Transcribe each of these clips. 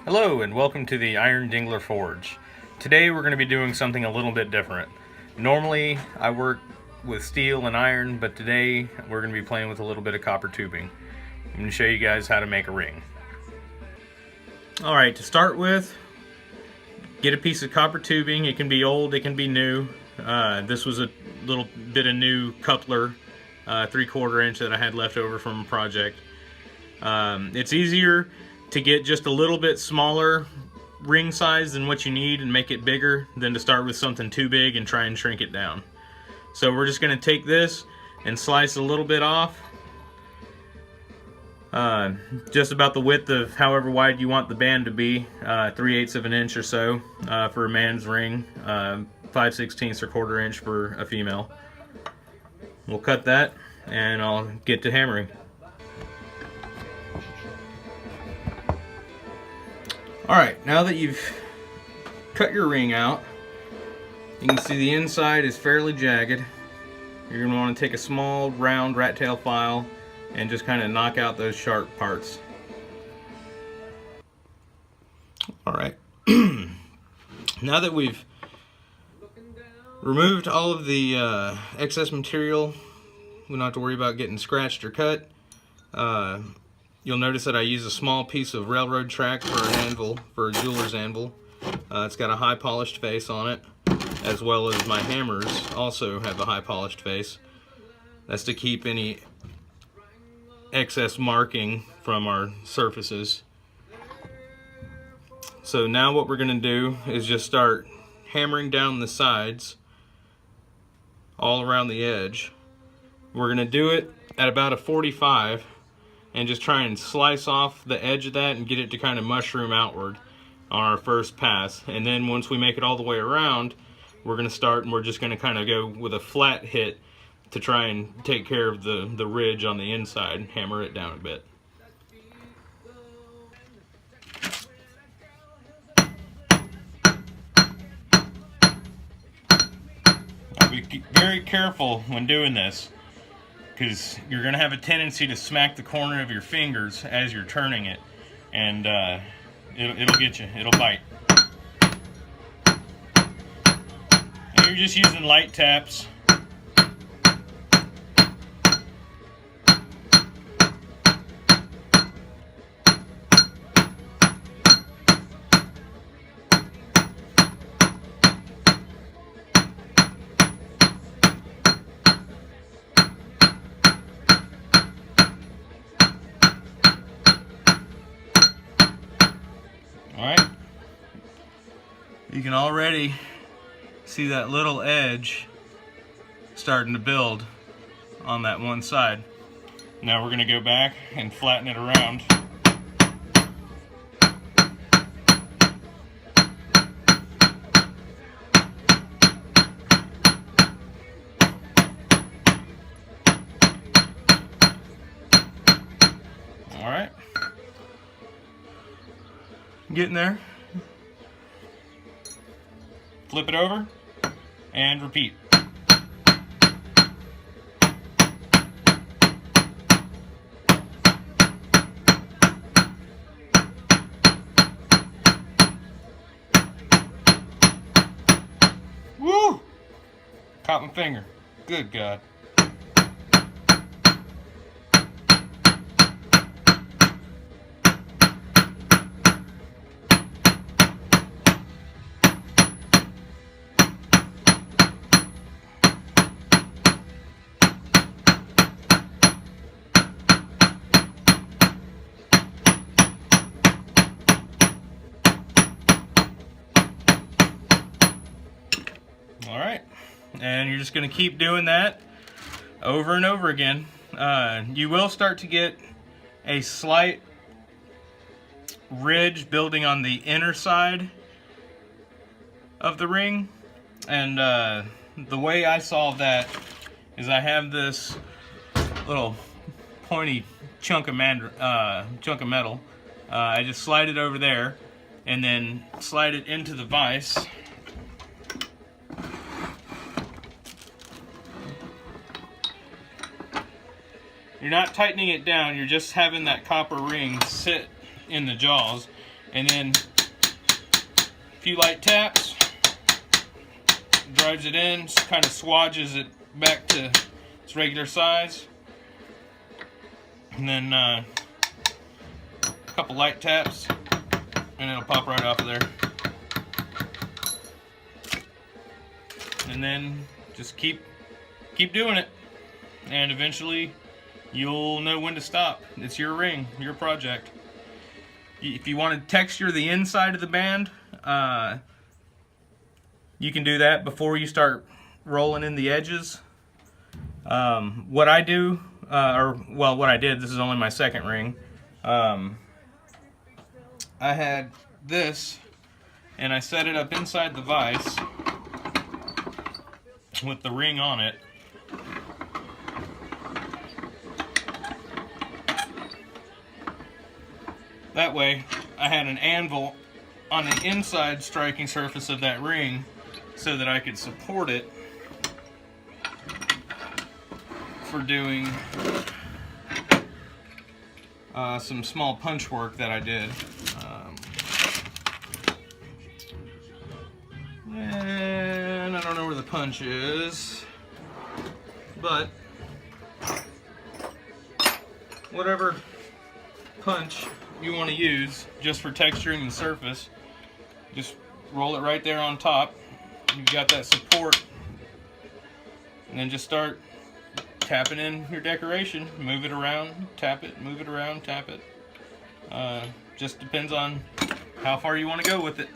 Hello and welcome to the Iron Dingler Forge. Today we're going to be doing something a little bit different. Normally I work with steel and iron, but today we're going to be playing with a little bit of copper tubing. I'm going to show you guys how to make a ring. Alright, to start with, get a piece of copper tubing. It can be old, it can be new. This was a little bit of new coupler, 3/4 inch that I had left over from a project. It's easier to get just a little bit smaller ring size than what you need and make it bigger than to start with something too big and try and shrink it down. So we're just going to take this and slice a little bit off, just about the width of however wide you want the band to be, 3/8 of an inch or so for a man's ring, 5/16 or 1/4 inch for a female. We'll cut that and I'll get to hammering. Alright, now that you've cut your ring out, you can see the inside is fairly jagged. You're going to want to take a small round rat tail file and just kind of knock out those sharp parts. Alright, now that we've removed all of the excess material, we don't have to worry about getting scratched or cut. You'll notice that I use a small piece of railroad track for an anvil, for a jeweler's anvil. It's got a high polished face on it, as well as my hammers also have a high polished face. That's to keep any excess marking from our surfaces. So now what we're going to do is just start hammering down the sides all around the edge. We're going to do it at about a 45 and just try and slice off the edge of that and get it to kind of mushroom outward on our first pass. And then once we make it all the way around, we're going to start and we're just going to kind of go with a flat hit to try and take care of the ridge on the inside, hammer it down a bit. Now be very careful when doing this, because you're going to have a tendency to smack the corner of your fingers as you're turning it, and it'll get you, it'll bite. And you're just using light taps. Alright, you can already see that little edge starting to build on that one side. Now we're going to go back and flatten it around. Alright. Getting there. Flip it over and repeat. Woo! Caught my finger. Good God. Alright, and you're just going to keep doing that over and over again. You will start to get a slight ridge building on the inner side of the ring, and the way I solve that is I have this little pointy chunk of metal. I just slide it over there and then slide it into the vise. You're not tightening it down, you're just having that copper ring sit in the jaws, and then a few light taps, drives it in, kind of swodges it back to its regular size, and then a couple light taps, and it'll pop right off of there. And then just keep doing it, and eventually you'll know when to stop. It's your ring, your project. If you want to texture the inside of the band, you can do that before you start rolling in the edges. What I do, what I did, this is only my second ring. I had this, and I set it up inside the vise with the ring on it. That way, I had an anvil on the inside striking surface of that ring so that I could support it for doing some small punch work that I did. And I don't know where the punch is, but whatever punch you want to use just for texturing the surface, just roll it right there on top. You've got that support, and then just start tapping in your decoration. Move it around, tap it, move it around, tap it. Just depends on how far you want to go with it.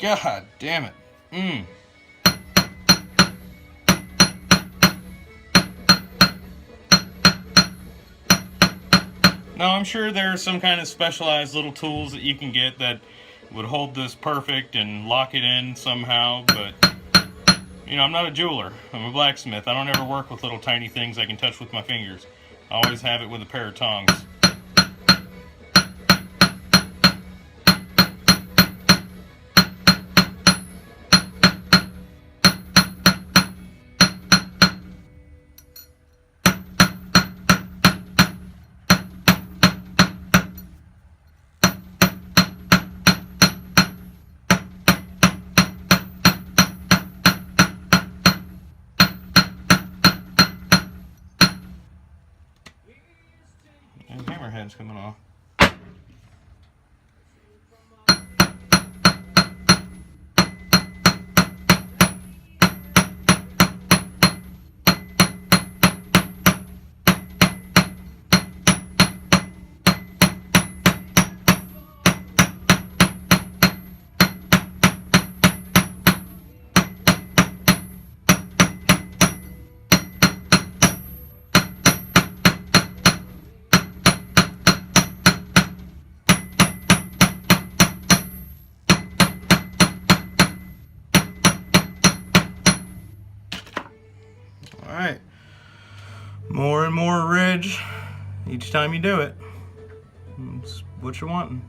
God damn it. Now, I'm sure there are some kind of specialized little tools that you can get that would hold this perfect and lock it in somehow, but you know, I'm not a jeweler. I'm a blacksmith. I don't ever work with little tiny things I can touch with my fingers. I always have it with a pair of tongs. And hammerhead's coming off. Alright, more and more ridge each time you do it. That's what you're wanting.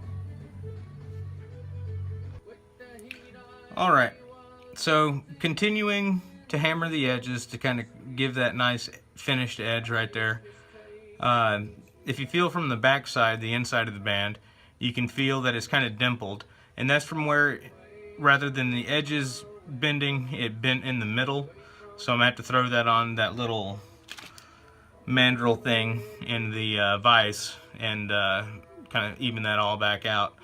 Alright, so continuing to hammer the edges to kind of give that nice finished edge right there. If you feel from the back side, the inside of the band, you can feel that it's kind of dimpled. And that's from where, rather than the edges bending, it bent in the middle. So I'm going to have to throw that on that little mandrel thing in the vise and kind of even that all back out.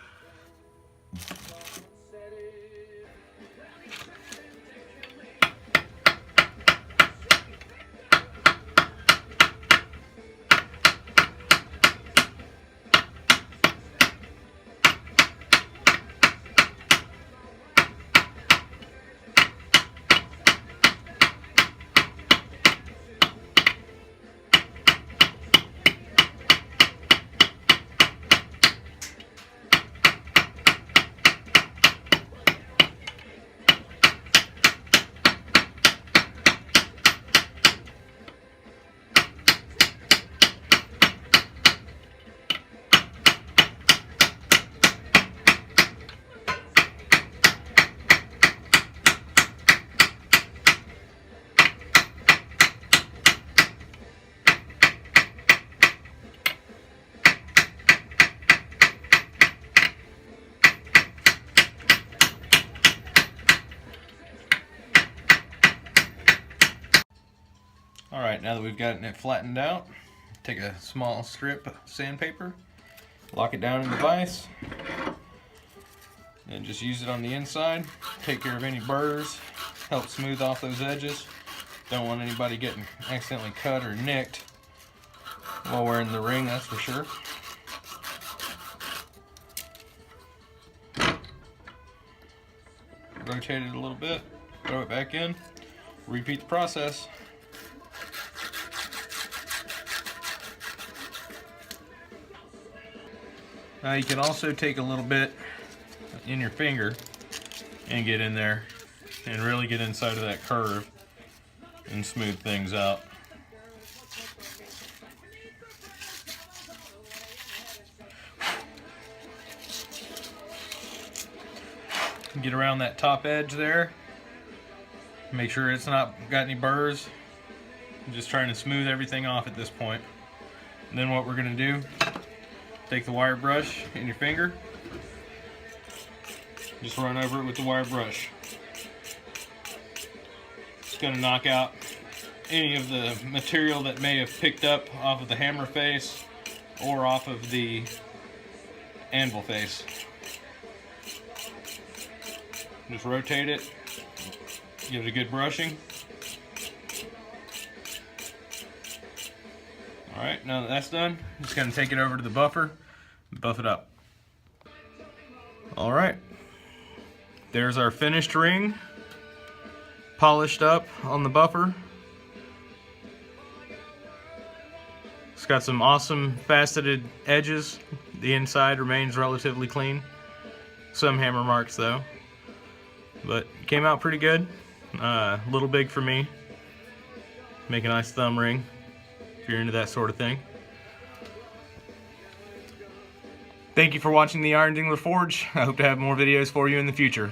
Alright, now that we've gotten it flattened out, take a small strip of sandpaper, lock it down in the vise, and just use it on the inside. Take care of any burrs, help smooth off those edges. Don't want anybody getting accidentally cut or nicked while we're in the ring, that's for sure. Rotate it a little bit, throw it back in, repeat the process. Now you can also take a little bit in your finger and get in there and really get inside of that curve and smooth things out. Get around that top edge there. Make sure it's not got any burrs. I'm just trying to smooth everything off at this point. And then what we're going to do, take the wire brush in your finger, just run over it with the wire brush. It's going to knock out any of the material that may have picked up off of the hammer face or off of the anvil face. Just rotate it, give it a good brushing. Alright, now that that's done, just going to take it over to the buffer and buff it up. Alright, there's our finished ring, polished up on the buffer. It's got some awesome faceted edges. The inside remains relatively clean. Some hammer marks though. But it came out pretty good. A little big for me. Make a nice thumb ring if you're into that sort of thing. Thank you for watching the Iron Dingler Forge. I hope to have more videos for you in the future.